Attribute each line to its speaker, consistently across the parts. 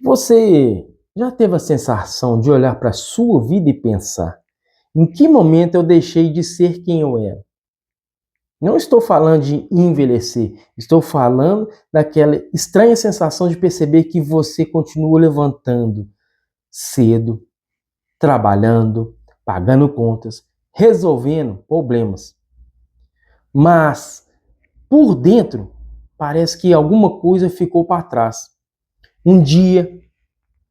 Speaker 1: Você já teve a sensação de olhar para a sua vida e pensar: em que momento eu deixei de ser quem eu era? Não estou falando de envelhecer, estou falando daquela estranha sensação de perceber que você continua levantando cedo, trabalhando, pagando contas, resolvendo problemas. Mas por dentro parece que alguma coisa ficou para trás. Um dia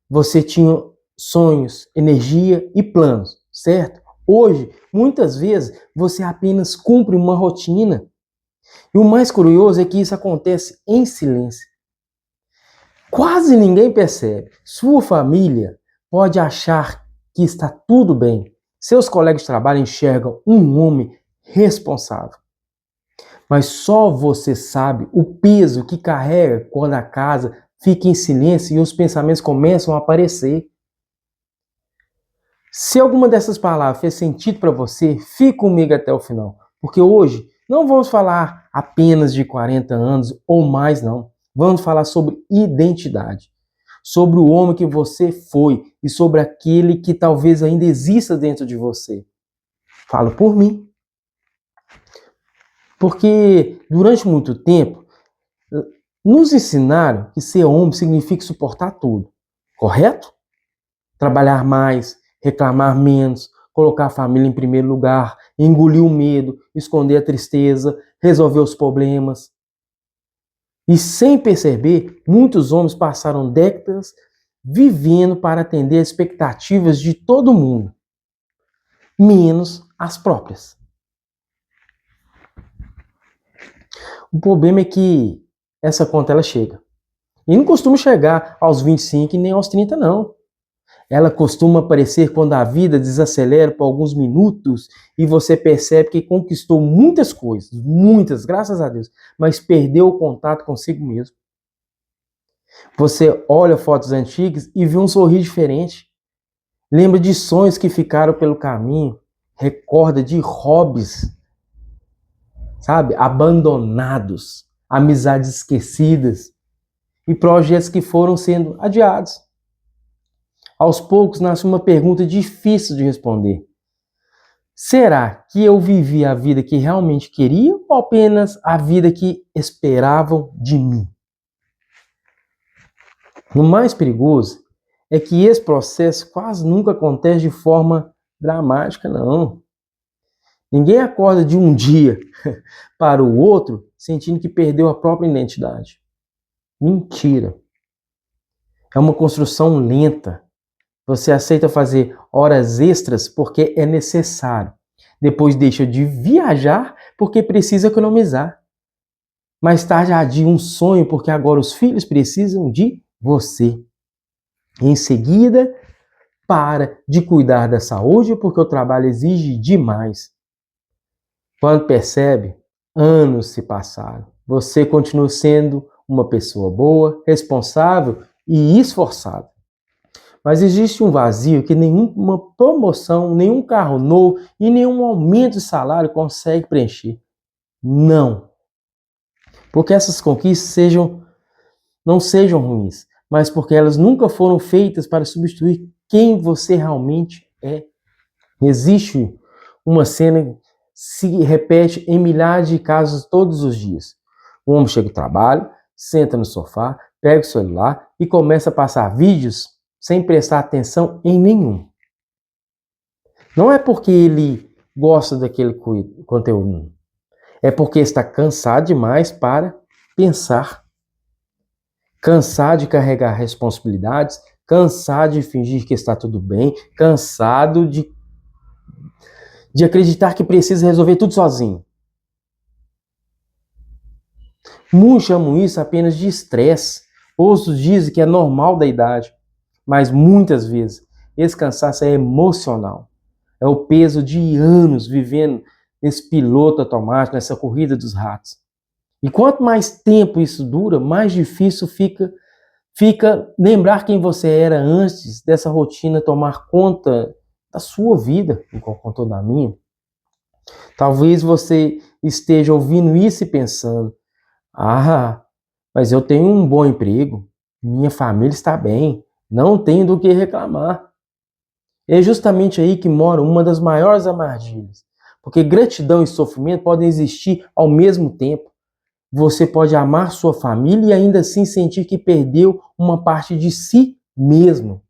Speaker 1: você tinha sonhos, energia e planos, certo? Hoje, muitas vezes, você apenas cumpre uma rotina. E o mais curioso é que isso acontece em silêncio. Quase ninguém percebe. Sua família pode achar que está tudo bem. Seus colegas de trabalho enxergam um homem responsável. Mas só você sabe o peso que carrega quando a casa fica em silêncio e os pensamentos começam a aparecer. Se alguma dessas palavras fez sentido para você, fique comigo até o final. Porque hoje não vamos falar apenas de 40 anos ou mais, não. Vamos falar sobre identidade. Sobre o homem que você foi e sobre aquele que talvez ainda exista dentro de você. Falo por mim. Porque durante muito tempo, nos ensinaram que ser homem significa suportar tudo. Correto? Trabalhar mais, reclamar menos, colocar a família em primeiro lugar, engolir o medo, esconder a tristeza, resolver os problemas. E sem perceber, muitos homens passaram décadas vivendo para atender as expectativas de todo mundo, menos as próprias. O problema é que essa conta ela chega. E não costuma chegar aos 25 e nem aos 30, não. Ela costuma aparecer quando a vida desacelera por alguns minutos e você percebe que conquistou muitas coisas, muitas, graças a Deus, mas perdeu o contato consigo mesmo. Você olha fotos antigas e vê um sorriso diferente. Lembra de sonhos que ficaram pelo caminho. Recorda de hobbies, sabe, abandonados, amizades esquecidas e projetos que foram sendo adiados. Aos poucos nasce uma pergunta difícil de responder. Será que eu vivi a vida que realmente queria ou apenas a vida que esperavam de mim? O mais perigoso é que esse processo quase nunca acontece de forma dramática, não. Ninguém acorda de um dia para o outro sentindo que perdeu a própria identidade. Mentira. É uma construção lenta. Você aceita fazer horas extras porque é necessário. Depois deixa de viajar porque precisa economizar. Mais tarde adia um sonho porque agora os filhos precisam de você. Em seguida, para de cuidar da saúde porque o trabalho exige demais. Quando percebe, anos se passaram. Você continua sendo uma pessoa boa, responsável e esforçada. Mas existe um vazio que nenhuma promoção, nenhum carro novo e nenhum aumento de salário consegue preencher. Não. Porque essas conquistas não sejam ruins, mas porque elas nunca foram feitas para substituir quem você realmente é. Existe uma cena que se repete em milhares de casos todos os dias. O homem chega do trabalho, senta no sofá, pega o celular e começa a passar vídeos sem prestar atenção em nenhum. Não é porque ele gosta daquele conteúdo, é porque está cansado demais para pensar. Cansado de carregar responsabilidades, cansado de fingir que está tudo bem, cansado de acreditar que precisa resolver tudo sozinho. Muitos chamam isso apenas de estresse. Outros dizem que é normal da idade. Mas muitas vezes esse cansaço é emocional. É o peso de anos vivendo nesse piloto automático, nessa corrida dos ratos. E quanto mais tempo isso dura, mais difícil fica lembrar quem você era antes dessa rotina tomar conta da sua vida, igual contou da minha. Talvez você esteja ouvindo isso e pensando: ah, mas eu tenho um bom emprego, minha família está bem, não tenho do que reclamar. É justamente aí que mora uma das maiores armadilhas, porque gratidão e sofrimento podem existir ao mesmo tempo. Você pode amar sua família e ainda assim sentir que perdeu uma parte de si mesmo.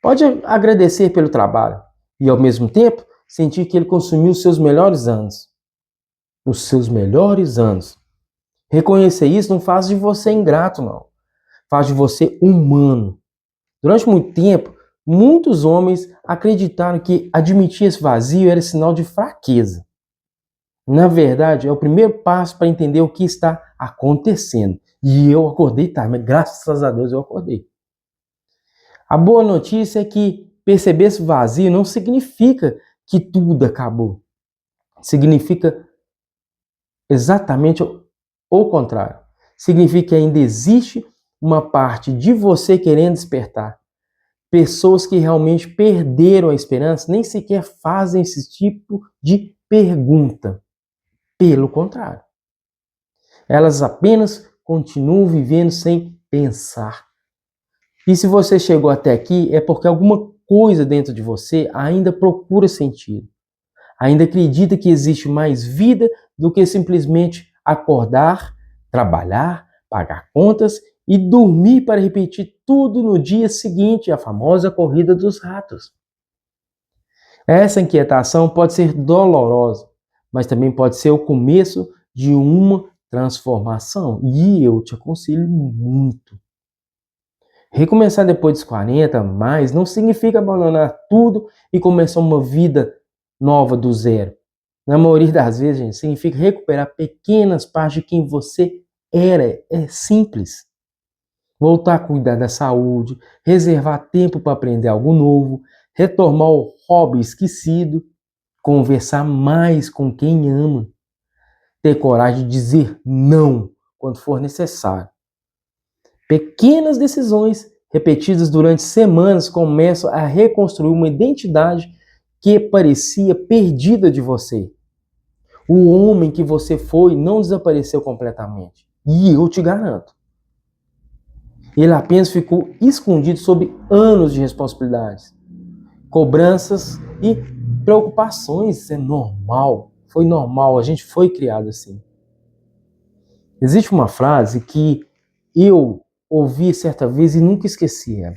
Speaker 1: Pode agradecer pelo trabalho e ao mesmo tempo sentir que ele consumiu os seus melhores anos. Os seus melhores anos. Reconhecer isso não faz de você ingrato, não. Faz de você humano. Durante muito tempo, muitos homens acreditaram que admitir esse vazio era sinal de fraqueza. Na verdade, é o primeiro passo para entender o que está acontecendo. E eu acordei tarde, mas graças a Deus eu acordei. A boa notícia é que perceber esse vazio não significa que tudo acabou. Significa exatamente o contrário. Significa que ainda existe uma parte de você querendo despertar. Pessoas que realmente perderam a esperança nem sequer fazem esse tipo de pergunta. Pelo contrário, elas apenas continuam vivendo sem pensar. E se você chegou até aqui, é porque alguma coisa dentro de você ainda procura sentido. Ainda acredita que existe mais vida do que simplesmente acordar, trabalhar, pagar contas e dormir para repetir tudo no dia seguinte, a famosa corrida dos ratos. Essa inquietação pode ser dolorosa, mas também pode ser o começo de uma transformação. E eu te aconselho muito. Recomeçar depois dos 40 mais não significa abandonar tudo e começar uma vida nova do zero. Na maioria das vezes, gente, significa recuperar pequenas partes de quem você era. É simples. Voltar a cuidar da saúde, reservar tempo para aprender algo novo, retomar o hobby esquecido, conversar mais com quem ama, ter coragem de dizer não quando for necessário. Pequenas decisões repetidas durante semanas começam a reconstruir uma identidade que parecia perdida de você. O homem que você foi não desapareceu completamente. E eu te garanto. Ele apenas ficou escondido sob anos de responsabilidades, cobranças e preocupações. Isso é normal. Foi normal. A gente foi criado assim. Existe uma frase que eu ouvi certa vez e nunca esqueci ela.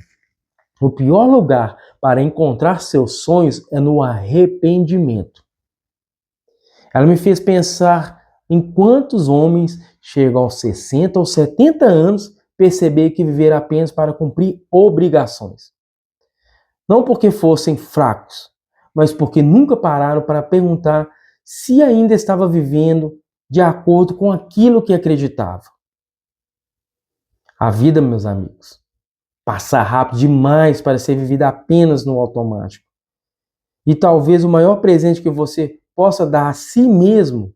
Speaker 1: O pior lugar para encontrar seus sonhos é no arrependimento. Ela me fez pensar em quantos homens chegam aos 60 ou 70 anos perceber que viveram apenas para cumprir obrigações. Não porque fossem fracos, mas porque nunca pararam para perguntar se ainda estava vivendo de acordo com aquilo que acreditava. A vida, meus amigos, passa rápido demais para ser vivida apenas no automático. E talvez o maior presente que você possa dar a si mesmo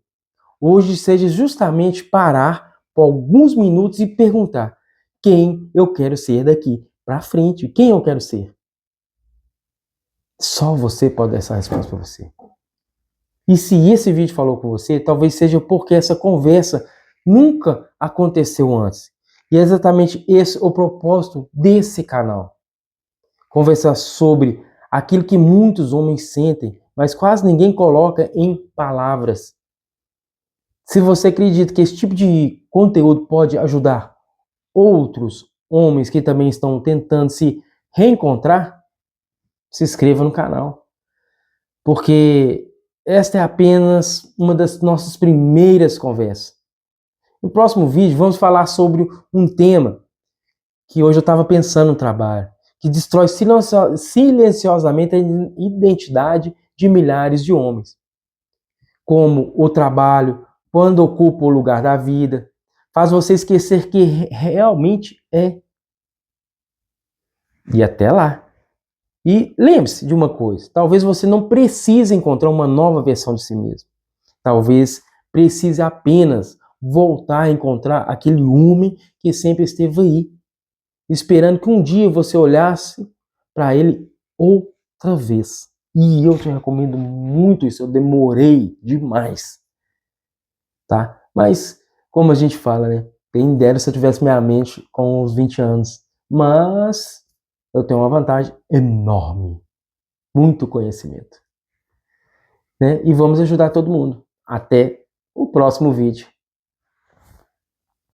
Speaker 1: hoje seja justamente parar por alguns minutos e perguntar: quem eu quero ser daqui para frente? Quem eu quero ser? Só você pode dar essa resposta para você. E se esse vídeo falou com você, talvez seja porque essa conversa nunca aconteceu antes. E é exatamente esse o propósito desse canal. Conversar sobre aquilo que muitos homens sentem, mas quase ninguém coloca em palavras. Se você acredita que esse tipo de conteúdo pode ajudar outros homens que também estão tentando se reencontrar, se inscreva no canal. Porque esta é apenas uma das nossas primeiras conversas. No próximo vídeo vamos falar sobre um tema que hoje eu estava pensando no trabalho, que destrói silenciosamente a identidade de milhares de homens. Como o trabalho, quando ocupa o lugar da vida, faz você esquecer que realmente é. E até lá. E lembre-se de uma coisa, talvez você não precise encontrar uma nova versão de si mesmo. Talvez precise apenas voltar a encontrar aquele homem que sempre esteve aí, esperando que um dia você olhasse para ele outra vez. E eu te recomendo muito isso, eu demorei demais, tá? Mas, como a gente fala, né? Quem dera se eu tivesse minha mente com os 20 anos. Mas eu tenho uma vantagem enorme. Muito conhecimento. Né? E vamos ajudar todo mundo. Até o próximo vídeo.